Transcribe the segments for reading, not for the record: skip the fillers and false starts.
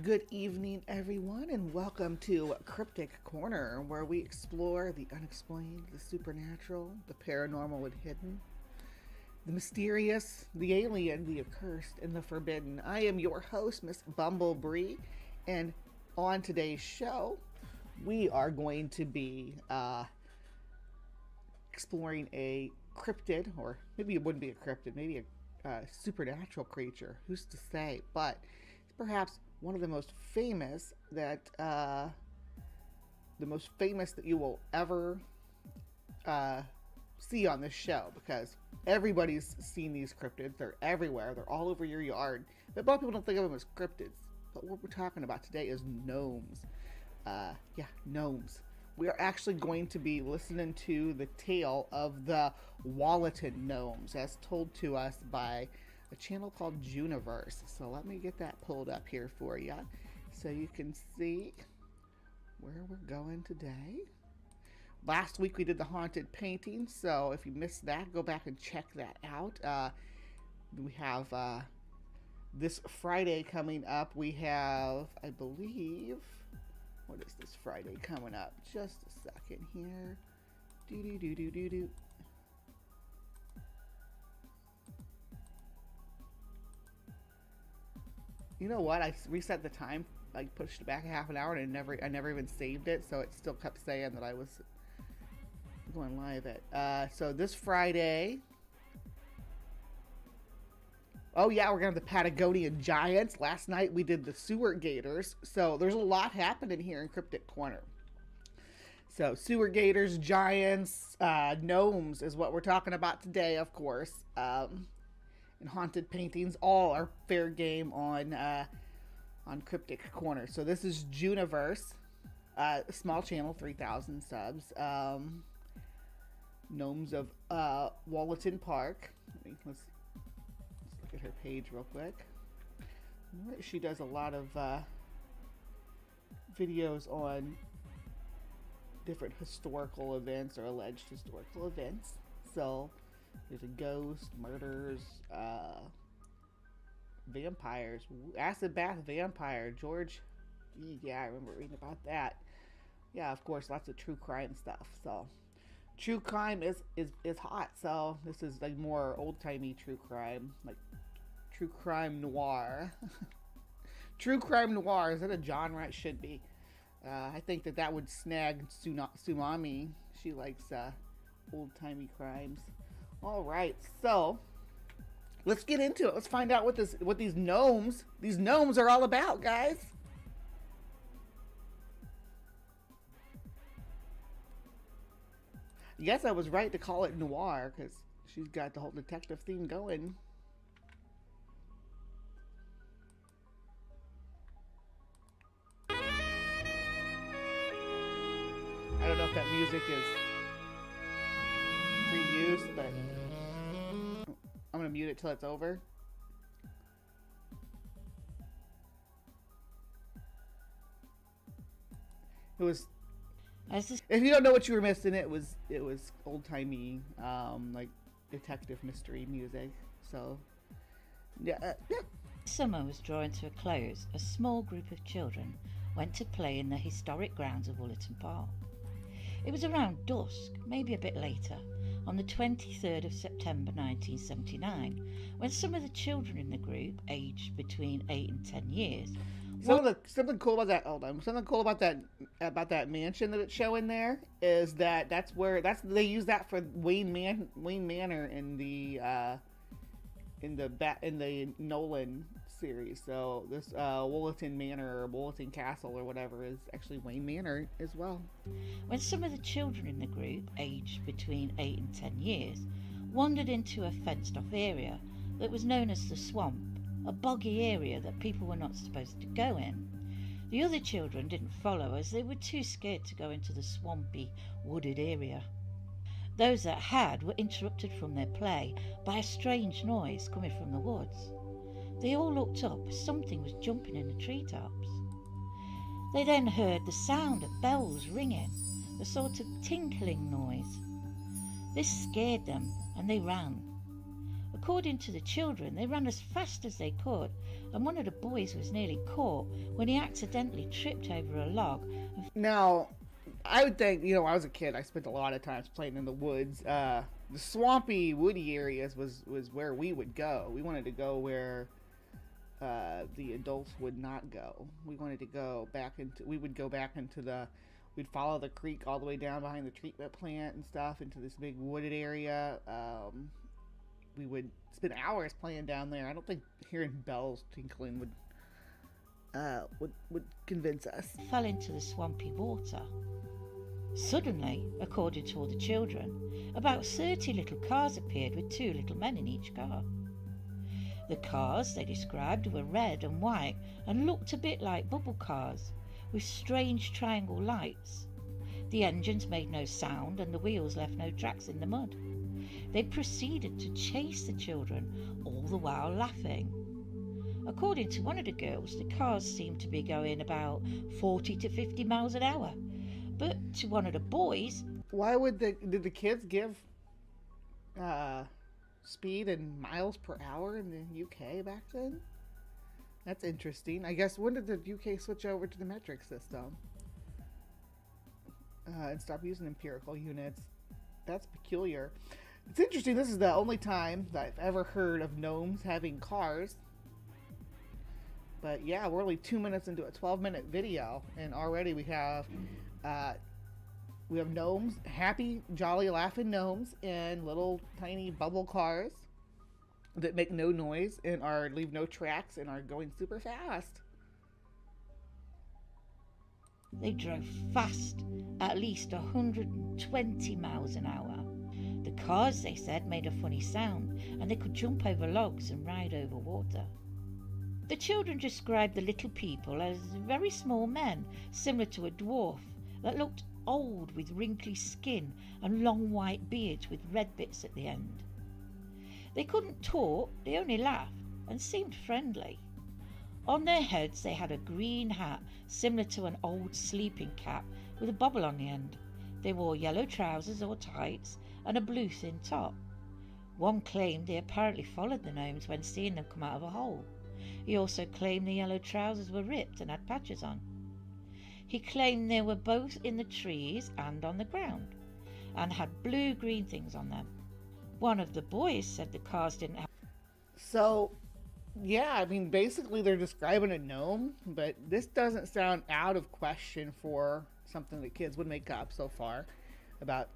Good evening, everyone, and welcome to Cryptic Corner, where we explore the unexplained, the supernatural, the paranormal and hidden, the mysterious, the alien, the accursed, and the forbidden. I am your host, Miss Bumblebee, and on today's show, we are going to be exploring a cryptid, or maybe it wouldn't be a cryptid, maybe a supernatural creature. Who's to say? But it's perhaps one of the most famous that you will ever see on this show, because everybody's seen these cryptids. They're everywhere. They're all over your yard. But a lot of people don't think of them as cryptids. But what we're talking about today is gnomes. Gnomes. We are actually going to be listening to the tale of the Wollaton gnomes, as told to us by a channel called Juniverse. So let me get that pulled up here for you so you can see where we're going today. Last week we did the haunted painting, so if you missed that, go back and check that out. We have this Friday coming up. We have, I believe, what is this Friday coming up? Just a second here. You know what? I reset the time. I pushed it back a half an hour, and I never even saved it, so it still kept saying that I was going live at. So this Friday. Oh yeah, we're gonna have the Patagonian Giants. Last night we did the Sewer Gators. So there's a lot happening here in Cryptic Corner. So Sewer Gators, Giants, Gnomes is what we're talking about today, of course. And haunted paintings, all are fair game on Cryptic Corner. So this is Juniverse, a small channel, 3,000 subs. Gnomes of Wollaton Park. Let's look at her page real quick. She does a lot of videos on different historical events or alleged historical events. So there's a ghost, murders, vampires, acid bath vampire, George. Yeah, I remember reading about that. Yeah, of course, lots of true crime stuff. So true crime is hot. So this is like more old-timey true crime, like true crime noir. True crime noir, is it a genre? It should be. I think that would snag Tsunami. She likes old-timey crimes. All right, so let's get into it. Let's find out what these gnomes are all about, guys. I guess I was right to call it noir, because she's got the whole detective theme going. I don't know if that music is free use, but I'm gonna mute it till it's over. It was, if you don't know what you were missing, it was old-timey like detective mystery music. So yeah. Summer was drawing to a close. A small group of children went to play in the historic grounds of Wollaton Park. It was around dusk, maybe a bit later, on the 23rd of September 1979, when some of the children in the group, aged between 8 and 10 years, something cool about that. Hold on. Something cool about that mansion that it's showing there is that they use that for Wayne Manor in the Nolan series. So this Wollaton Manor or Wollaton Castle or whatever is actually Wayne Manor as well. When some of the children in the group, aged between 8 and 10 years, wandered into a fenced-off area that was known as the Swamp, a boggy area that people were not supposed to go in. The other children didn't follow, as they were too scared to go into the swampy, wooded area. Those that had were interrupted from their play by a strange noise coming from the woods. They all looked up as something was jumping in the treetops. They then heard the sound of bells ringing, a sort of tinkling noise. This scared them and they ran. According to the children, they ran as fast as they could, and one of the boys was nearly caught when he accidentally tripped over a log. Now, I would think, you know, when I was a kid, I spent a lot of times playing in the woods. The swampy, woody areas was where we would go. We wanted to go where the adults would not go. We wanted to go back into, we'd follow the creek all the way down behind the treatment plant and stuff into this big wooded area. We would spend hours playing down there. I don't think hearing bells tinkling would convince us. Fell into the swampy water. Suddenly, according to all the children, about 30 little cars appeared with 2 little men in each car. The cars, they described, were red and white and looked a bit like bubble cars, with strange triangle lights. The engines made no sound and the wheels left no tracks in the mud. They proceeded to chase the children, all the while laughing. According to one of the girls, the cars seemed to be going about 40 to 50 miles an hour. But to one of the boys... Why would did the kids give speed in miles per hour in the UK back then? That's interesting. I guess, when did the UK switch over to the metric system? And stop using empirical units? That's peculiar. It's interesting, this is the only time that I've ever heard of gnomes having cars. But yeah, we're only 2 minutes into a 12-minute video, and already we have gnomes, happy, jolly, laughing gnomes in little tiny bubble cars that make no noise and leave no tracks and are going super fast. They drove fast, at least 120 miles an hour. The cars, they said, made a funny sound, and they could jump over logs and ride over water. The children described the little people as very small men, similar to a dwarf, that looked old with wrinkly skin and long white beards with red bits at the end. They couldn't talk, they only laughed and seemed friendly. On their heads they had a green hat similar to an old sleeping cap with a bobble on the end. They wore yellow trousers or tights and a blue thin top. One claimed they apparently followed the gnomes when seeing them come out of a hole. He also claimed the yellow trousers were ripped and had patches on. He claimed they were both in the trees and on the ground, and had blue-green things on them. One of the boys said the cars didn't have... So, yeah, I mean, basically they're describing a gnome, but this doesn't sound out of question for something that kids would make up so far about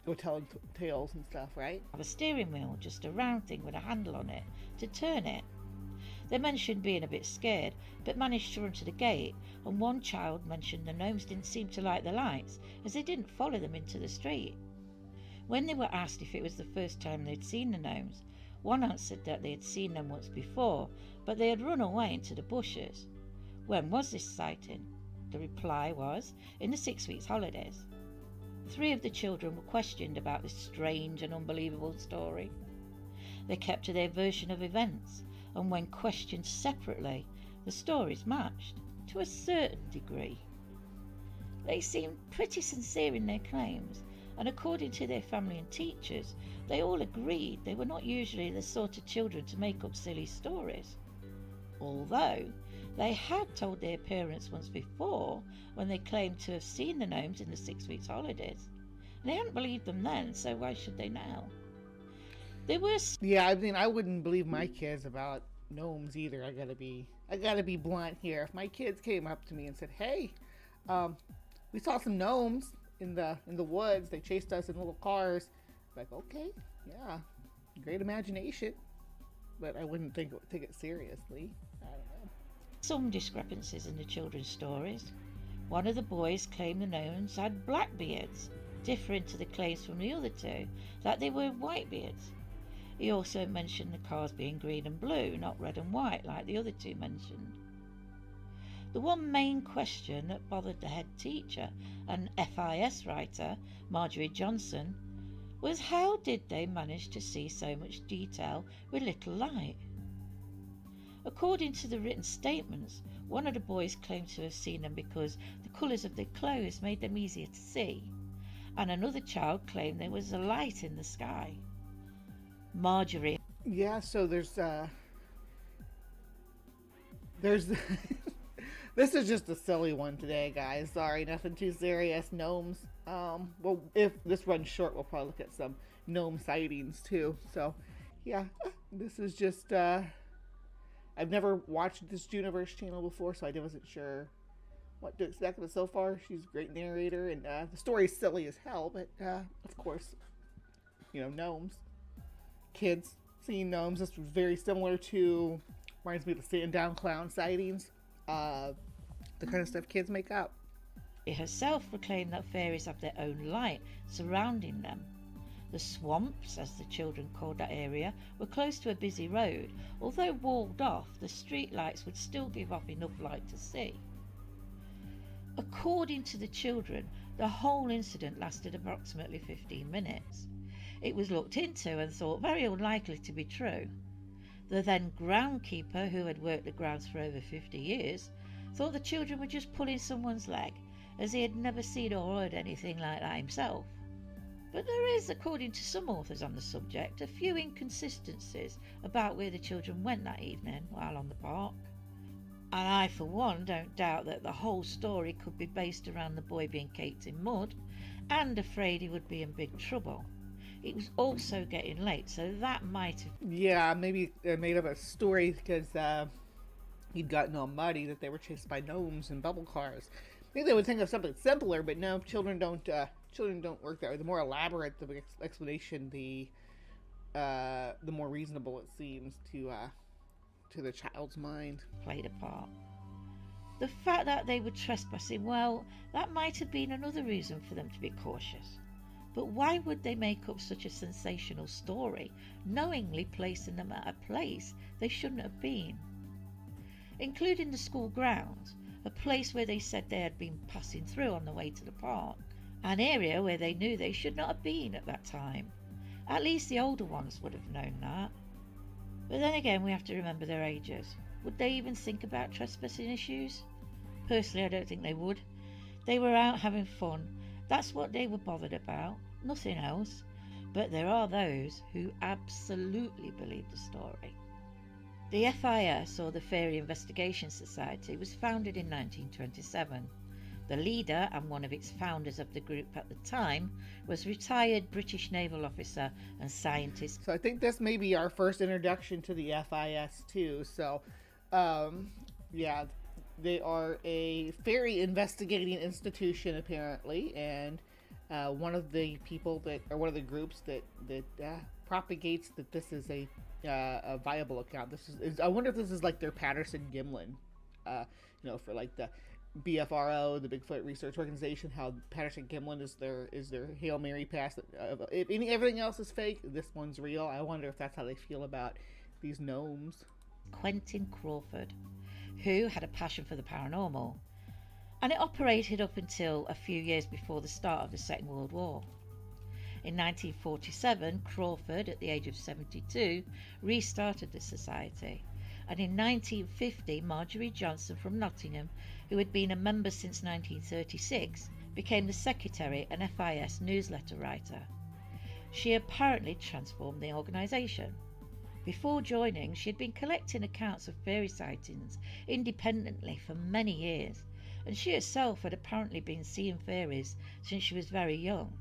go telling tales and stuff, right? A steering wheel, just a round thing with a handle on it to turn it. They mentioned being a bit scared, but managed to run to the gate, and one child mentioned the gnomes didn't seem to like the lights, as they didn't follow them into the street. When they were asked if it was the first time they'd seen the gnomes, one answered that they had seen them once before, but they had run away into the bushes. When was this sighting? The reply was, in the 6 weeks holidays. 3 of the children were questioned about this strange and unbelievable story. They kept to their version of events, and when questioned separately, the stories matched to a certain degree. They seemed pretty sincere in their claims, and according to their family and teachers, they all agreed they were not usually the sort of children to make up silly stories. Although they had told their parents once before when they claimed to have seen the gnomes in the 6 weeks holidays. And they hadn't believed them then, so why should they now? Yeah, I mean, I wouldn't believe my kids about gnomes either. I gotta be blunt here. If my kids came up to me and said, "Hey, we saw some gnomes in the woods. They chased us in little cars," I'm like, okay, yeah, great imagination, but I wouldn't take it seriously. I don't know. Some discrepancies in the children's stories. One of the boys claimed the gnomes had black beards, different to the claims from the other 2 that they were white beards. He also mentioned the cars being green and blue, not red and white like the other 2 mentioned. The one main question that bothered the head teacher and FIS writer, Marjorie Johnson, was how did they manage to see so much detail with little light? According to the written statements, one of the boys claimed to have seen them because the colours of their clothes made them easier to see, and another child claimed there was a light in the sky. Marjorie Yeah, so there's this is just a silly one today, guys. Sorry, nothing too serious. Gnomes. Well, if this runs short, we'll probably look at some gnome sightings too. So, yeah, this is just. I've never watched this Juniverse channel before, so I wasn't sure what to expect. But so far, she's a great narrator, and the story's silly as hell. But of course, gnomes, kids seeing gnomes. This was very similar to, reminds me of the stand down clown sightings. The kind of stuff kids make up. It herself proclaimed that fairies have their own light surrounding them. The swamps, as the children called that area, were close to a busy road. Although walled off, the street lights would still give off enough light to see. According to the children, the whole incident lasted approximately 15 minutes. It was looked into and thought very unlikely to be true. The then groundkeeper, who had worked the grounds for over 50 years, thought the children were just pulling someone's leg, as he had never seen or heard anything like that himself. But there is, according to some authors on the subject, a few inconsistencies about where the children went that evening while on the park. And I, for one, don't doubt that the whole story could be based around the boy being caked in mud and afraid he would be in big trouble. It was also getting late, so that might have... Yeah, maybe they made up a story because he'd gotten all muddy that they were chased by gnomes and bubble cars. Maybe they would think of something simpler, but no, children don't work that way. The more elaborate the explanation, the more reasonable it seems to the child's mind. Played a part. The fact that they were trespassing, well, that might have been another reason for them to be cautious. But why would they make up such a sensational story, knowingly placing them at a place they shouldn't have been? Including the school grounds, a place where they said they had been passing through on the way to the park, an area where they knew they should not have been at that time. At least the older ones would have known that. But then again, we have to remember their ages. Would they even think about trespassing issues? Personally, I don't think they would. They were out having fun. That's what they were bothered about, nothing else. But there are those who absolutely believe the story. The FIS, or the Fairy Investigation Society, was founded in 1927. The leader and one of its founders of the group at the time was retired British naval officer and scientist. So I think this may be our first introduction to the FIS too. So, yeah, they are a fairy investigating institution apparently, and one of the people that, or one of the groups that propagates that this is a viable account. This is I wonder if this is like their Patterson Gimlin, for like the BFRO, the Bigfoot Research Organization, how Patterson Gimlin is their Hail Mary pass. If everything else is fake, this one's real. I wonder if that's how they feel about these gnomes. Quentin Crawford, who had a passion for the paranormal, and it operated up until a few years before the start of the Second World War. In 1947, Crawford, at the age of 72, restarted the society. And in 1950, Marjorie Johnson from Nottingham, who had been a member since 1936, became the secretary and FIS newsletter writer. She apparently transformed the organisation. Before joining, she had been collecting accounts of fairy sightings independently for many years, and she herself had apparently been seeing fairies since she was very young.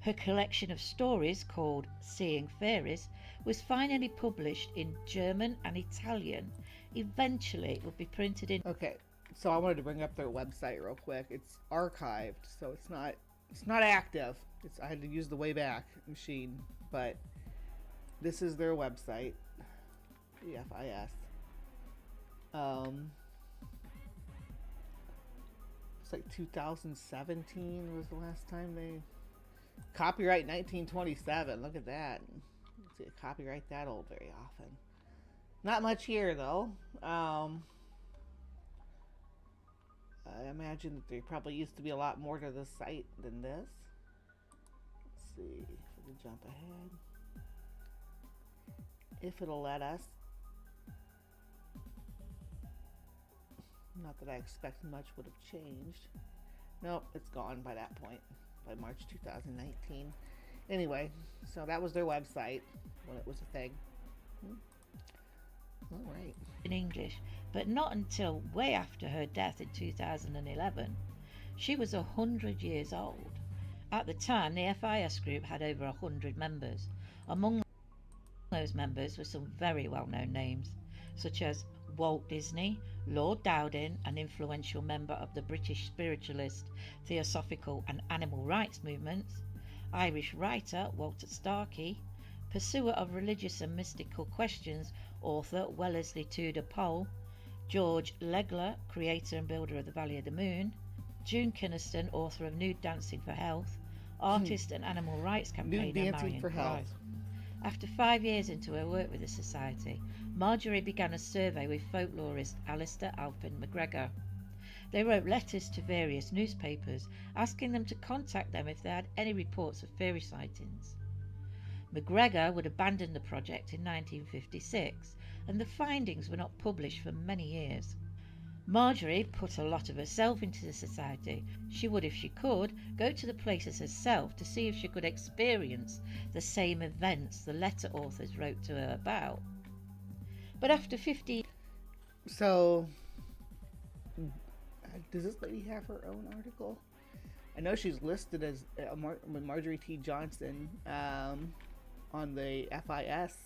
Her collection of stories, called Seeing Fairies, was finally published in German and Italian. Eventually it would be printed in... Okay, so I wanted to bring up their website real quick. It's archived, so it's not active. I had to use the Wayback Machine, but this is their website, the FIS. It's like 2017 was the last time they... Copyright 1927. Look at that. Let's see, copyright that old very often. Not much here though. I imagine that there probably used to be a lot more to this site than this. Let's see if we can jump ahead. If it'll let us. Not that I expect much would have changed. Nope, it's gone by that point. By March 2019. Anyway, so that was their website when it was a thing. All right. In English, but not until way after her death in 2011. She was 100 years old. At the time, the FIS group had over 100 members. Among those members were some very well-known names, such as Walt Disney, Lord Dowden, an influential member of the British spiritualist, theosophical and animal rights movements, Irish writer Walter Starkey, pursuer of religious and mystical questions, author Wellesley Tudor Pole, George Legler, creator and builder of the Valley of the Moon, June Kinniston, author of Nude Dancing for Health, artist and animal rights campaigner Marion Price. After 5 years into her work with the Society, Marjorie began a survey with folklorist Alistair Alpin McGregor. They wrote letters to various newspapers, asking them to contact them if they had any reports of fairy sightings. McGregor would abandon the project in 1956, and the findings were not published for many years. Marjorie put a lot of herself into the Society. She would, if she could, go to the places herself to see if she could experience the same events the letter authors wrote to her about. But after 50... So, does this lady have her own article? I know she's listed as Marjorie T. Johnson on the FIS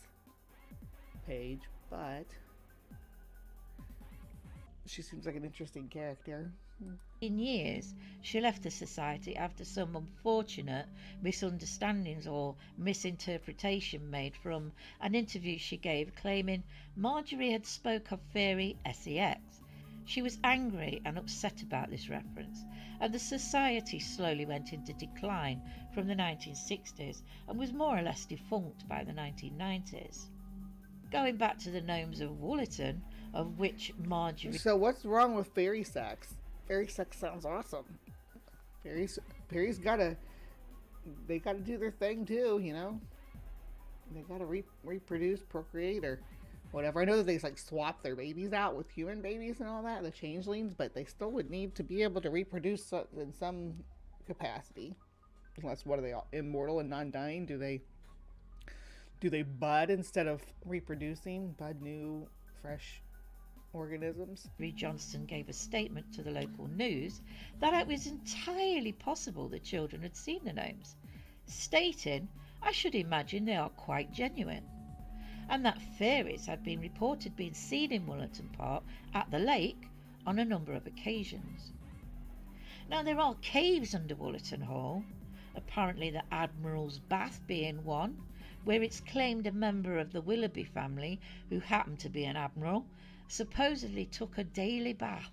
page, but she seems like an interesting character. In years, she left the Society after some unfortunate misunderstandings or misinterpretation made from an interview she gave claiming Marjorie had spoke of fairy sex. She was angry and upset about this reference, and the Society slowly went into decline from the 1960s and was more or less defunct by the 1990s. Going back to the Gnomes of Woollerton, of which Marjorie... So what's wrong with fairy sex? Fairy sex sounds awesome. Fairies gotta do their thing too, you know? They gotta reproduce, procreate, or whatever. I know that they like swap their babies out with human babies and all that, the changelings, but they still would need to be able to reproduce in some capacity. Unless, what are they, all immortal and non-dying? Do they bud instead of reproducing? Bud new, fresh organisms? Johnston gave a statement to the local news that it was entirely possible the children had seen the gnomes, stating, "I should imagine they are quite genuine," and that fairies had been reported being seen in Woollerton Park at the lake on a number of occasions. Now, there are caves under Woollerton Hall, apparently the Admiral's Bath being one, where it's claimed a member of the Willoughby family, who happened to be an admiral, supposedly took a daily bath.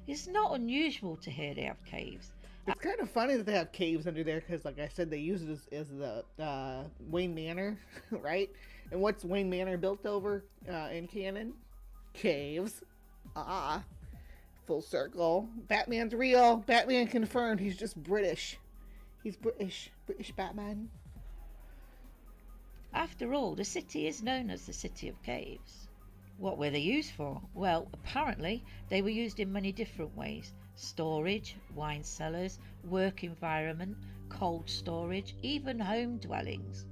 It's not unusual to hear they have caves. It's kind of funny that they have caves under there because, like I said, they use it as the Wayne Manor, right? And what's Wayne Manor built over in canon? Caves. Full circle. Batman's real. Batman confirmed. He's just British. He's British. British Batman. After all, the city is known as the City of Caves. What were they used for? Well, apparently they were used in many different ways. Storage, wine cellars, work environment, cold storage, even home dwellings.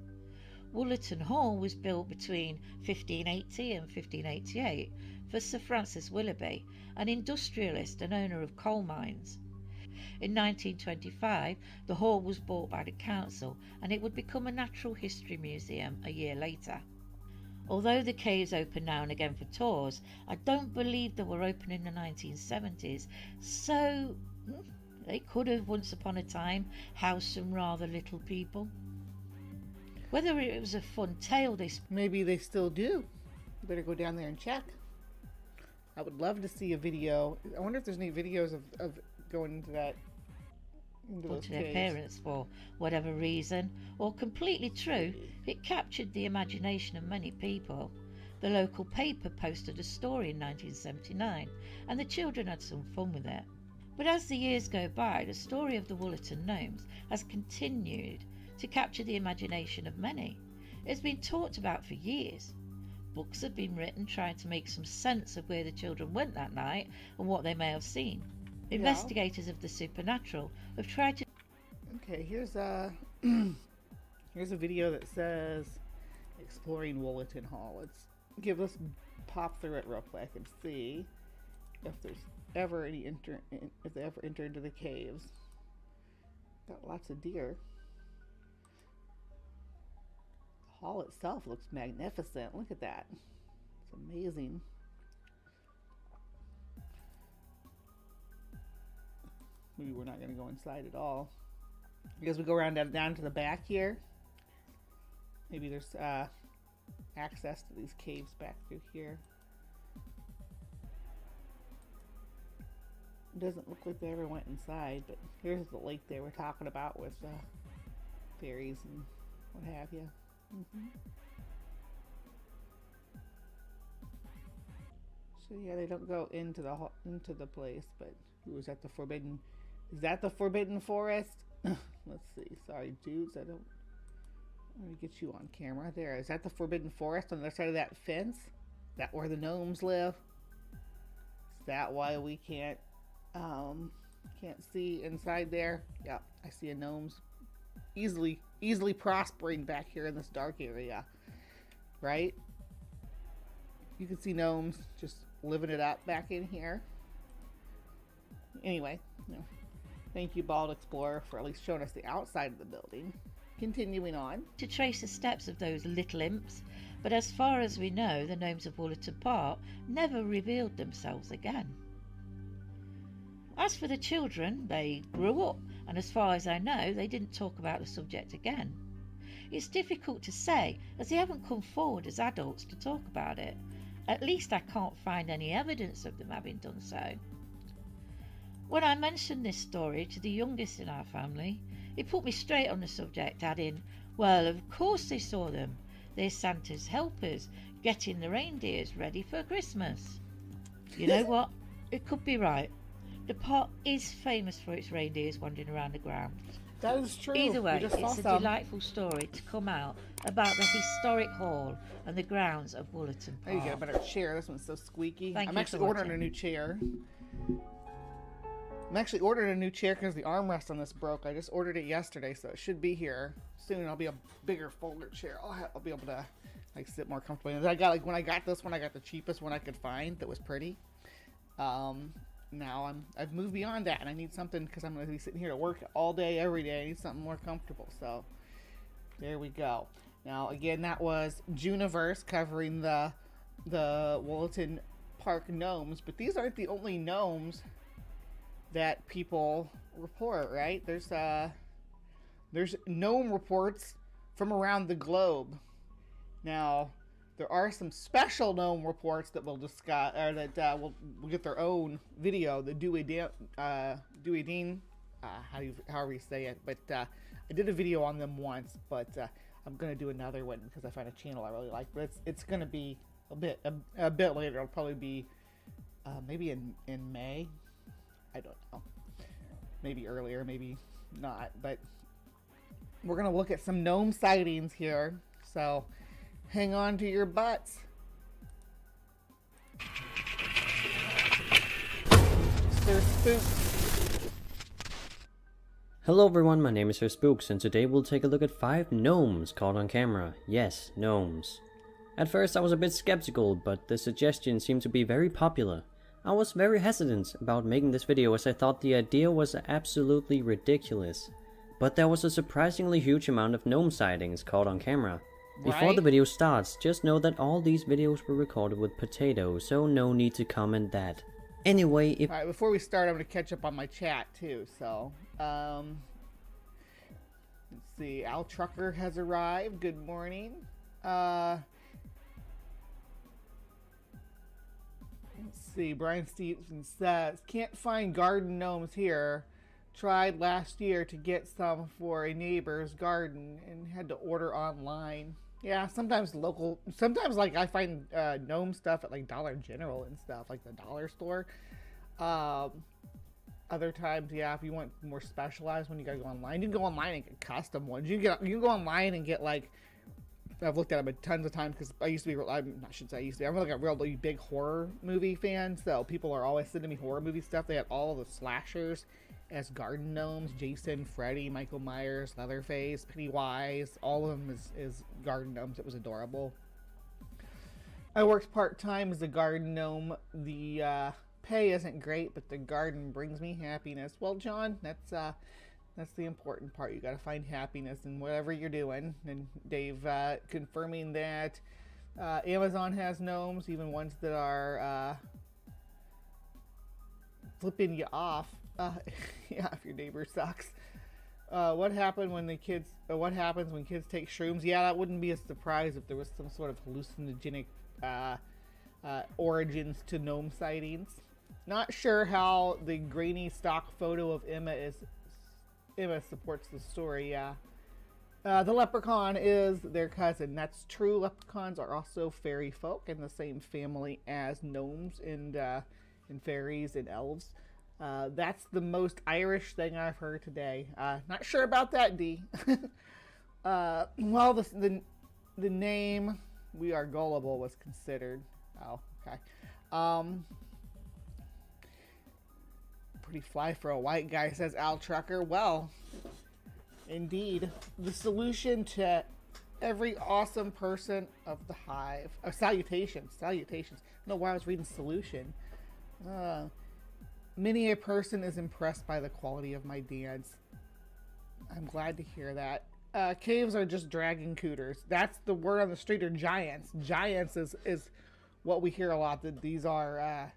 Woollerton Hall was built between 1580 and 1588 for Sir Francis Willoughby, an industrialist and owner of coal mines. In 1925, the hall was bought by the council and it would become a natural history museum a year later. Although the caves open now and again for tours, I don't believe they were open in the 1970s, so they could have once upon a time housed some rather little people. Whether it was a fun tale maybe they still do. You better go down there and check. I would love to see a video. I wonder if there's any videos of going into that. To their parents for whatever reason, or completely true, it captured the imagination of many people. The local paper posted a story in 1979 and the children had some fun with it. But as the years go by, the story of the Woollerton Gnomes has continued to capture the imagination of many. It's been talked about for years. Books have been written trying to make some sense of where the children went that night and what they may have seen. Investigators of the supernatural have tried to... Okay, here's Here's a video that says exploring Woollerton Hall. Let's pop through it real quick and see if there's ever if they ever enter into the caves. Got lots of deer. The hall itself looks magnificent. Look at that. It's amazing. Maybe we're not going to go inside at all. Because we go around down to the back here. Maybe there's access to these caves back through here. It doesn't look like they ever went inside, but here's the lake they were talking about with fairies and what have you. So yeah, they don't go into the place, but who is that? Is that the Forbidden Forest? Let's see. Sorry, dudes. Let me get you on camera. There. Is that the Forbidden Forest on the other side of that fence? Is that where the gnomes live? Is that why we can't see inside there? Yep, I see a gnomes easily prospering back here in this dark area. Right? You can see gnomes just living it up back in here. Anyway, thank you, Bald Explorer, for at least showing us the outside of the building. Continuing on. To trace the steps of those little imps, but as far as we know, the gnomes of Woollerton Park never revealed themselves again. As for the children, they grew up, and as far as I know, they didn't talk about the subject again. It's difficult to say, as they haven't come forward as adults to talk about it. At least I can't find any evidence of them having done so. When I mentioned this story to the youngest in our family, he put me straight on the subject, adding, well, of course they saw them. They're Santa's helpers, getting the reindeers ready for Christmas. You know what? It could be right. The park is famous for its reindeers wandering around the ground. That is true. Either way, it's a delightful story to come out about the historic hall and the grounds of Woollerton Park. Oh, you get a better chair. This one's so squeaky. I'm actually ordering a new chair. I'm actually ordering a new chair because the armrest on this broke. I just ordered it yesterday, so it should be here soon. It'll be a bigger folder chair. I'll be able to sit more comfortably. And I got when I got this one, I got the cheapest one I could find that was pretty. Now I've moved beyond that, and I need something because I'm going to be sitting here to work all day, every day. I need something more comfortable. So there we go. Now again, that was Juniverse covering the Woollerton Park gnomes, but these aren't the only gnomes that people report, right? There's gnome reports from around the globe. Now, there are some special gnome reports that we'll discuss, or that will get their own video. The Duidine, however you say it. But I did a video on them once, but I'm gonna do another one because I found a channel I really like. But it's gonna be a bit later. It'll probably be maybe in May. I don't know. Maybe earlier, maybe not. But we're going to look at some gnome sightings here. So hang on to your butts. Sir Spooks. Hello everyone, my name is Sir Spooks, and today we'll take a look at 5 gnomes caught on camera. Yes, gnomes. At first I was a bit skeptical, but the suggestion seemed to be very popular. I was very hesitant about making this video as I thought the idea was absolutely ridiculous. But there was a surprisingly huge amount of gnome sightings caught on camera. Before the video starts, just know that all these videos were recorded with Potato, so no need to comment that. Anyway, Alright, before we start, I'm going to catch up on my chat too, so... let's see, Al Trucker has arrived. Good morning. Let's see, Brian Stevenson says, can't find garden gnomes here. Tried last year to get some for a neighbor's garden and had to order online. Yeah, sometimes like I find gnome stuff at like Dollar General and stuff, like the dollar store. Other times, yeah, if you want more specialized one, you gotta go online. You can go online and get custom ones. You can go online and get like, I've looked at them tons of times because I used to be, I shouldn't say I used to be, I'm like a really big horror movie fan, so people are always sending me horror movie stuff. They have all the slashers as garden gnomes. Jason, Freddy, Michael Myers, Leatherface, Pennywise, all of them is garden gnomes. It was adorable. I worked part-time as a garden gnome. The pay isn't great, but the garden brings me happiness. Well, John, that's the important part. You got to find happiness in whatever you're doing. And Dave confirming that Amazon has gnomes, even ones that are flipping you off. Yeah, if your neighbor sucks. What happens when kids take shrooms? Yeah, that wouldn't be a surprise if there was some sort of hallucinogenic origins to gnome sightings. Not sure how the grainy stock photo of Emma supports the story. Yeah, the leprechaun is their cousin. That's true. Leprechauns are also fairy folk in the same family as gnomes and fairies and elves. That's the most Irish thing I've heard today. Not sure about that, D. Well, the name "We Are Gullible" was considered. Oh, okay. Pretty fly for a white guy, says Al Trucker. Well, indeed, the solution to every awesome person of the Hive. Salutations. I don't know why I was reading solution. Many a person is impressed by the quality of my dance. I'm glad to hear that. Caves are just dragon cooters. That's the word on the street, are giants. Giants is what we hear a lot, that these are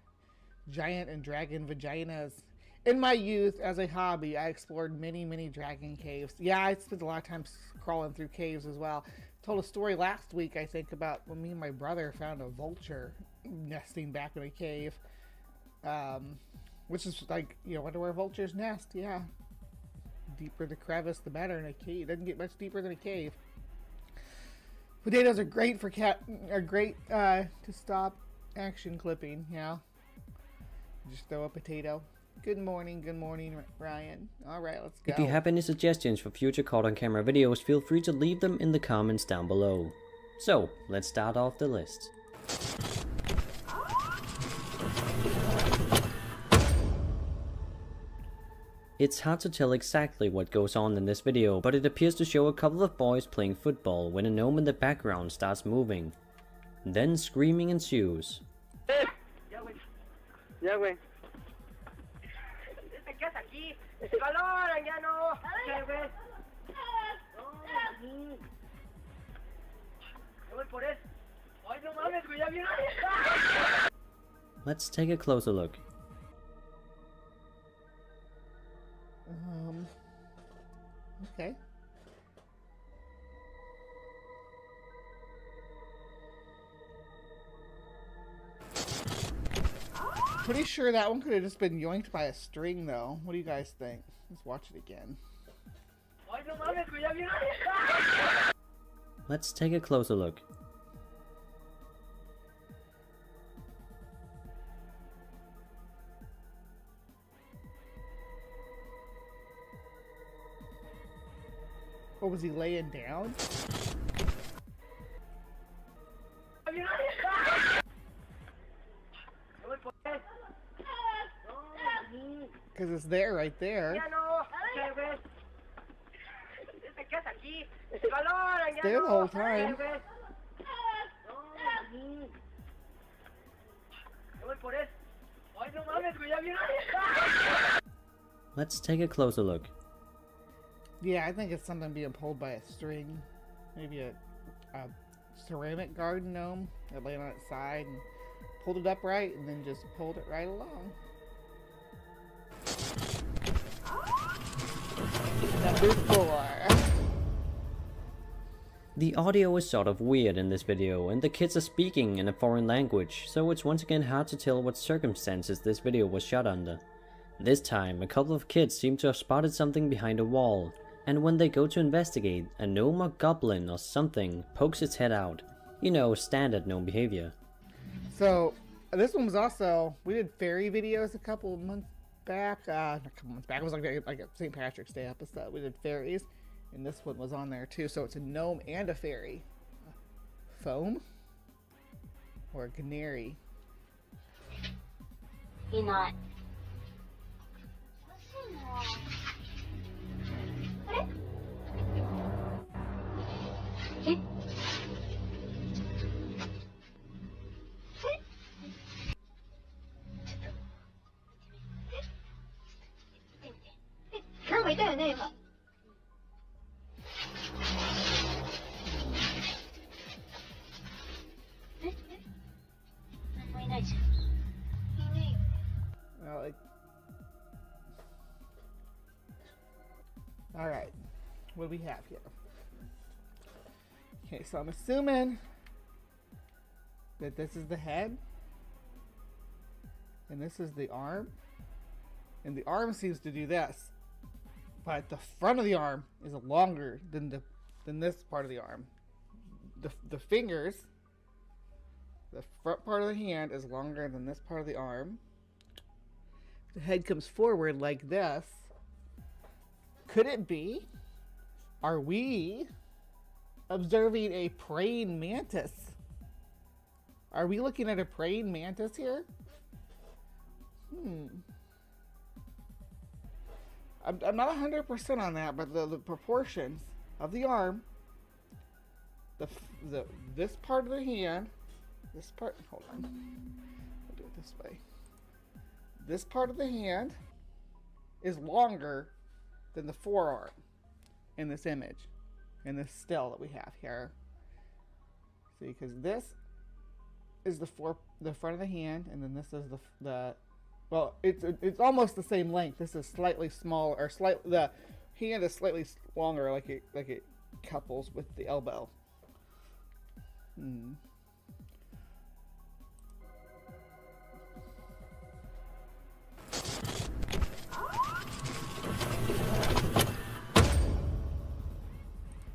giant and dragon vaginas. In my youth, as a hobby, I explored many dragon caves. Yeah, I spent a lot of time crawling through caves as well. Told a story last week, I think, about when me and my brother found a vulture nesting back in a cave. Which is like, you know, wonder where vultures nest. Yeah. Deeper the crevice, the better in a cave. It doesn't get much deeper than a cave. Potatoes are great for to stop action clipping. Yeah. Just throw a potato. Good morning, Ryan. All right, let's go. If you have any suggestions for future caught on camera videos, feel free to leave them in the comments down below. So, let's start off the list. It's hard to tell exactly what goes on in this video, but it appears to show a couple of boys playing football when a gnome in the background starts moving. Then screaming ensues. Let's take a closer look. Okay. Pretty sure that one could have just been yoinked by a string, though. What do you guys think? Let's watch it again. Let's take a closer look. Or was he laying down? Because it's there, right there. It's there the whole time. Let's take a closer look. Yeah, I think it's something being pulled by a string. Maybe a ceramic garden gnome that laid on its side and pulled it upright and then just pulled it right along. Number 4. The audio is sort of weird in this video, and the kids are speaking in a foreign language, so it's once again hard to tell what circumstances this video was shot under. This time, a couple of kids seem to have spotted something behind a wall, and when they go to investigate, a gnome or goblin or something pokes its head out. You know, standard gnome behavior. So, this one was also, we did fairy videos a couple of months back. Not a couple months back, it was like a St. Patrick's Day episode. We did fairies, and this one was on there too. So it's a gnome and a fairy. Foam? Or a canary? Well, all right, what do we have here? Okay, so I'm assuming that this is the head, and this is the arm, and the arm seems to do this, but the front of the arm is longer than this part of the arm. The fingers, the front part of the hand is longer than this part of the arm. The head comes forward like this. Could it be? Are we observing a praying mantis? Are we looking at a praying mantis here? I'm not 100% on that, but the proportions of the arm, this part of the hand, this part, hold on, I'll do it this way. This part of the hand is longer than the forearm in this image, in this still that we have here. See, because this is the front of the hand, and then this is the well, it's almost the same length. This is slightly smaller, or the hand is slightly longer, like it couples with the elbow.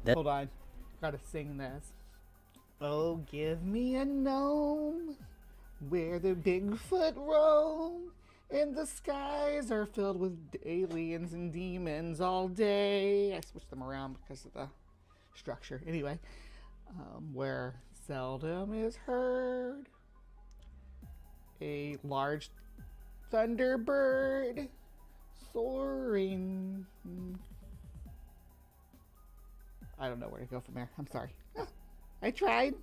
Hold on, gotta sing this. Oh, give me a gnome where the Bigfoot roam, and the skies are filled with aliens and demons all day. I switched them around because of the structure. Anyway, where seldom is heard a large thunderbird soaring. I don't know where to go from there. I'm sorry. I tried.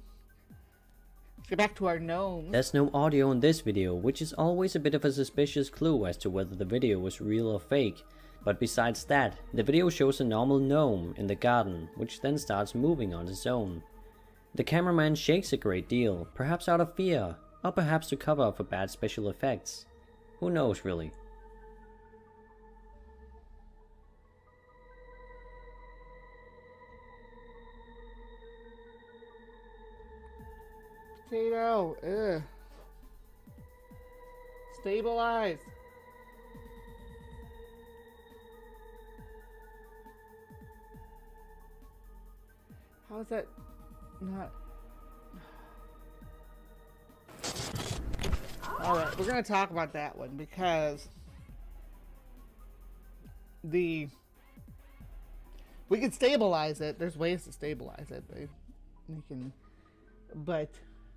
Let's get back to our gnomes. There's no audio in this video, which is always a bit of a suspicious clue as to whether the video was real or fake. But besides that, the video shows a normal gnome in the garden, which then starts moving on its own. The cameraman shakes a great deal, perhaps out of fear, or perhaps to cover up for bad special effects. Who knows really? Potato, ugh. Stabilize. How is that not? Alright, we're going to talk about that one because we can stabilize it. There's ways to stabilize it. You can, but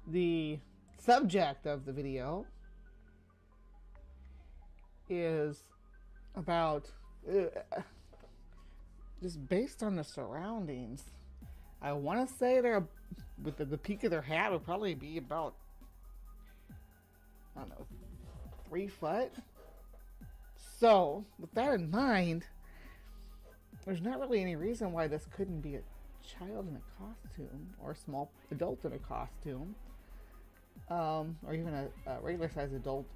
the subject of the video is about just based on the surroundings. I want to say they're with the peak of their hat would probably be about, I don't know, 3 foot. So with that in mind, there's not really any reason why this couldn't be a child in a costume or a small adult in a costume, or even a regular sized adult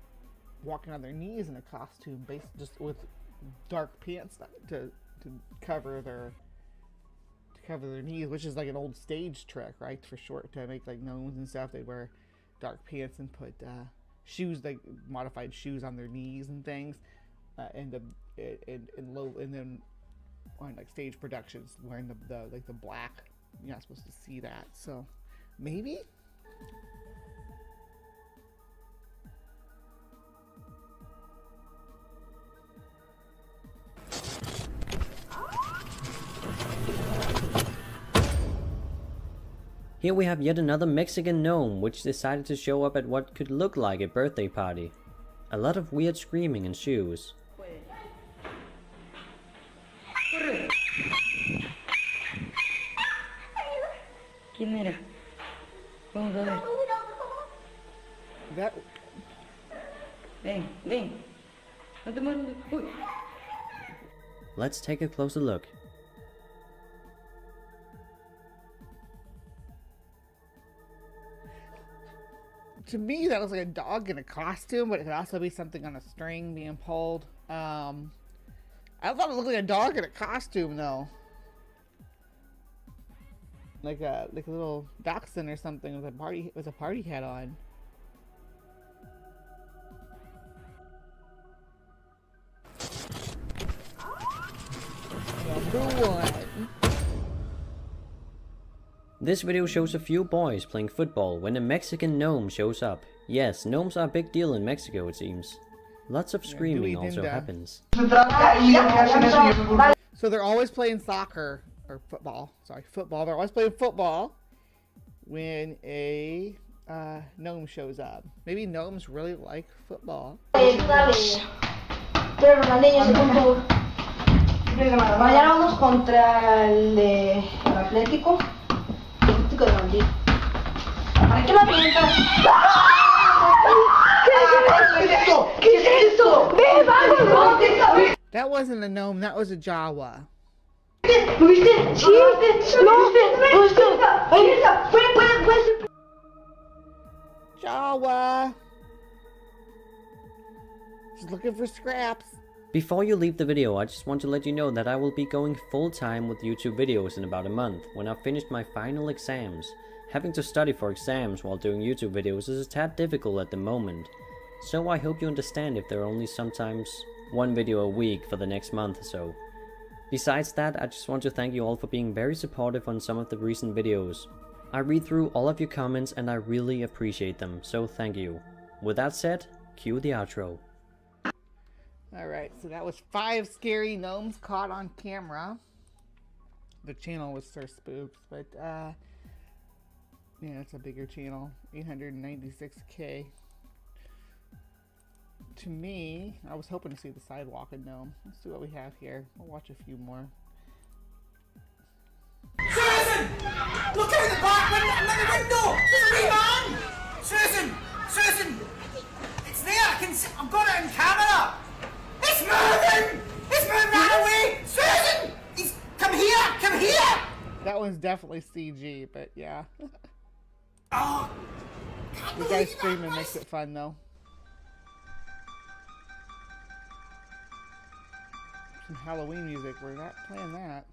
walking on their knees in a costume, based just with dark pants to cover their knees, which is like an old stage trick, right? For short, to make like gnomes and stuff, they wear dark pants and put shoes, like modified shoes, on their knees and things, and then on like stage productions wearing the black. You're not supposed to see that, so maybe. Here we have yet another Mexican gnome which decided to show up at what could look like a birthday party. A lot of weird screaming ensues. ¿Quién era? Vamos a ver. That Ven, ven. No te mueras. Uy. Let's take a closer look. to me that looks like a dog in a costume, but it could also be something on a string being pulled. I thought it looked like a dog in a costume though. Like a little dachshund or something with a party hat on. Number one. This video shows a few boys playing football when a Mexican gnome shows up. Yes, gnomes are a big deal in Mexico, it seems. Lots of screaming also happens. So they're always playing soccer, or football, sorry, football. They're always playing football when a gnome shows up. Maybe gnomes really like football. Mañana vamos contra el Atlético. Atlético de Madrid. ¿Para qué lo avientas? ¿Qué es esto? ¡Ve, vamos! That wasn't a gnome, that was a Jawa. ¿Lo viste? Sí. ¿Lo viste? Jawa! Just looking for scraps. Before you leave the video, I just want to let you know that I will be going full-time with YouTube videos in about a month, when I've finished my final exams. Having to study for exams while doing YouTube videos is a tad difficult at the moment, so I hope you understand if there are only sometimes one video a week for the next month or so. Besides that, I just want to thank you all for being very supportive on some of the recent videos. I read through all of your comments and I really appreciate them, so thank you. With that said, cue the outro. Alright, so that was 5 scary gnomes caught on camera. The channel was Sir Spooks, but yeah, it's a bigger channel. 896K. To me, I was hoping to see the sidewalk of gnome. Let's see what we have here. We'll watch a few more. Susan! Look out the back window! There's a wee man! Susan! Susan! It's there! I've got it in camera! It's moving! It's moving right away! Susan! Come here! Come here! That one's definitely CG, but yeah. Oh! The guy screaming makes it fun though. Some Halloween music, we're not playing that.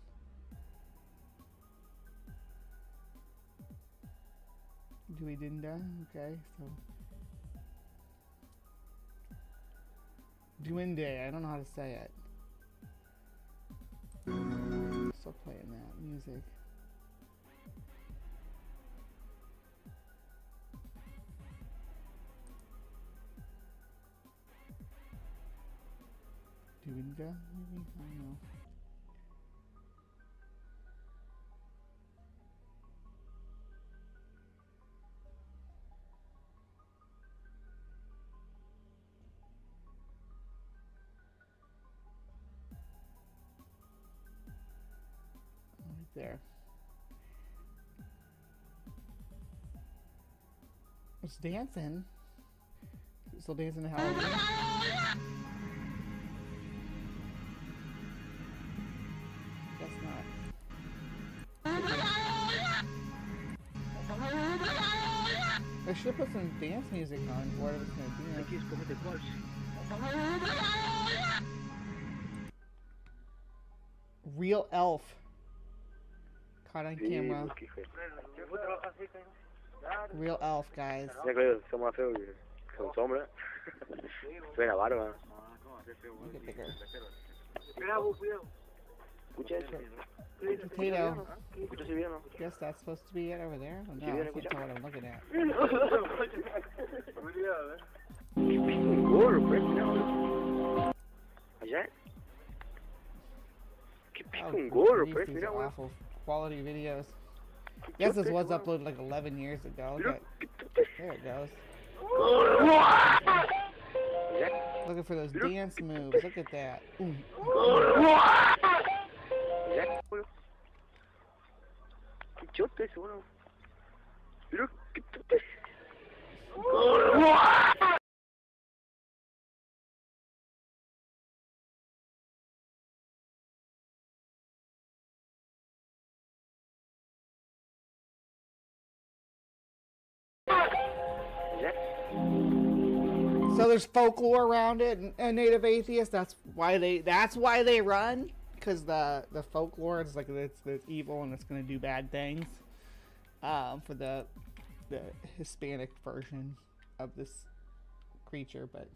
Duidinda, okay, so. Duende, I don't know how to say it. Still playing that music. Duende, maybe? I don't know. There. It's dancing. Still dancing to Halloween. Guess not. I should put some dance music on for whatever it's gonna do. Real elf. Caught on camera. Real elf, guys. Look at bigger. Potato. Guess that's supposed to be it over there? Oh, no, I can't tell what I'm looking at. These are awful quality videos. Yes, this was uploaded like 11 years ago. But there it goes. Looking for those dance moves. Look at that. Ooh. So there's folklore around it, and native atheists. That's why they run, because the folklore is like it's evil and it's gonna do bad things. For the Hispanic version of this creature, but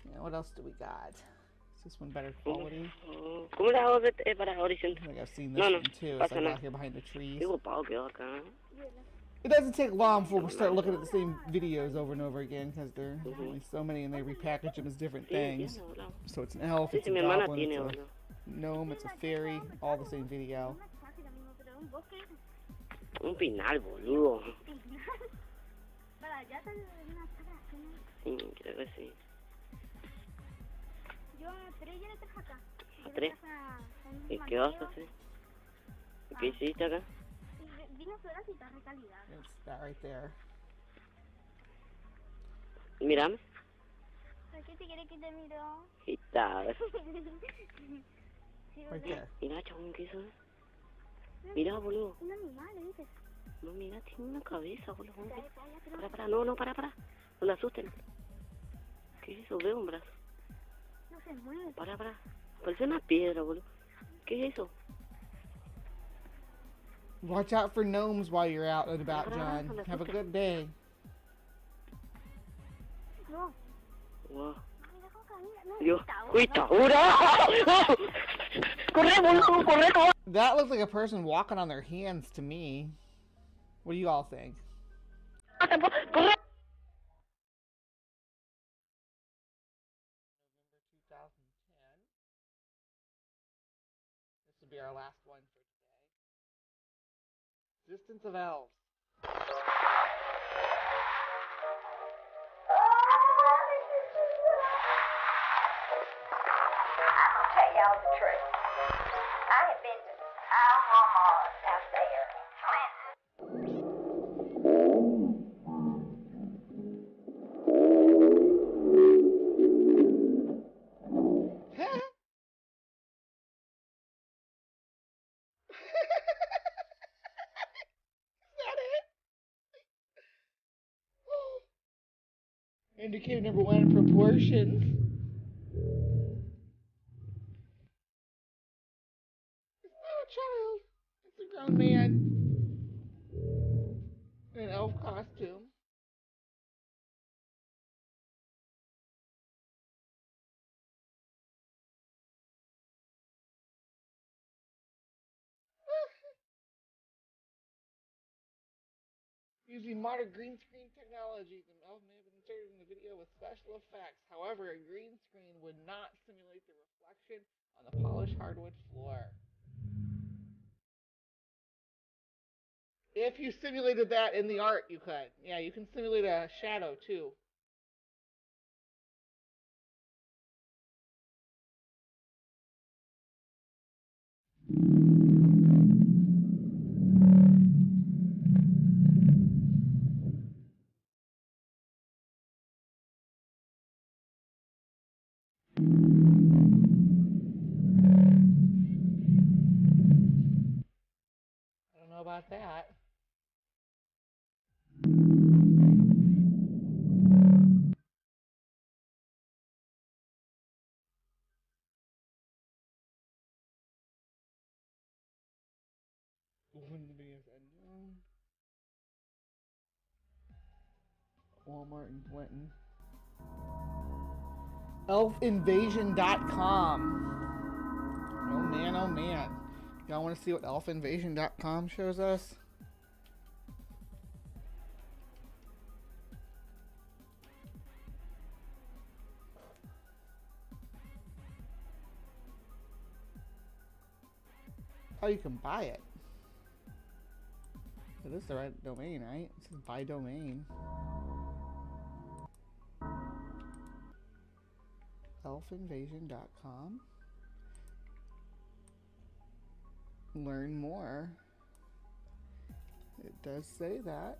you know, what else do we got? Is this one better quality? I think I've seen this one too. It's like out here behind the trees. It doesn't take long before we start looking at the same videos over and over again, because there are only so many and they repackage them as different things. So it's an elf, it's a goblin, it's a gnome, it's a fairy, all the same video. Un final, boludo. Creo que sí. ¿A tres? ¿Y qué vas a hacer? ¿Qué hiciste acá? It's that right there. Mírame. Está. Right there. Mira, chabón, ¿qué es eso? Mira, boludo. No, mira, tiene una cabeza, boludo. Para, no, para. No la asusten. ¿Qué es eso? Veo un brazo. No se mueve. Para. Parece una piedra, boludo. ¿Qué es eso? Watch out for gnomes while you're out and about, John. Have a good day. No. Wow. Dios, cuita, corre, boludo, corre. That looks like a person walking on their hands to me. What do you all think? Corre. This will be our last one for today. Existence of elves. Y'all the truth. I have been to our mamas out there Indicator number 1, proportions. It's not a child. It's a grown man in an elf costume. Using modern green screen technology, the elf may have been inserted in the video with special effects. However, a green screen would not simulate the reflection on the polished hardwood floor. If you simulated that in the art, you could. Yeah, you can simulate a shadow too. I don't know about that. Wouldn't be as unknown. Walmart in Clinton. Elfinvasion.com. Oh man. Y'all want to see what elfinvasion.com shows us? Oh, you can buy it. It is the right domain, right? It says buy domain. Elfinvasion.com. Learn more. It does say that.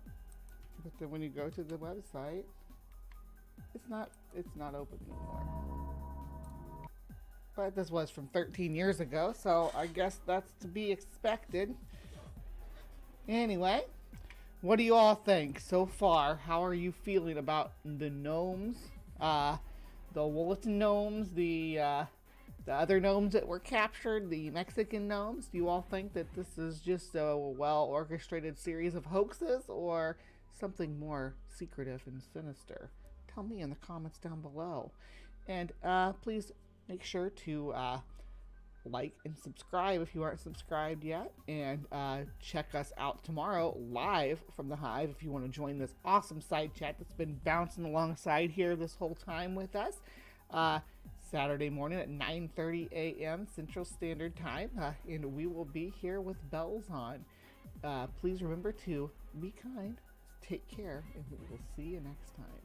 But then when you go to the website, it's not open anymore. But this was from 13 years ago, so I guess that's to be expected. Anyway, what do you all think so far? How are you feeling about the gnomes? The Woolton gnomes, the other gnomes that were captured, the Mexican gnomes? Do you all think that this is just a well-orchestrated series of hoaxes or something more secretive and sinister? Tell me in the comments down below. And please make sure to like and subscribe if you aren't subscribed yet. And check us out tomorrow live from the Hive if you want to join this awesome side chat that's been bouncing alongside here this whole time with us. Saturday morning at 9:30 a.m. Central Standard Time. And we will be here with bells on. Please remember to be kind, take care, and we will see you next time.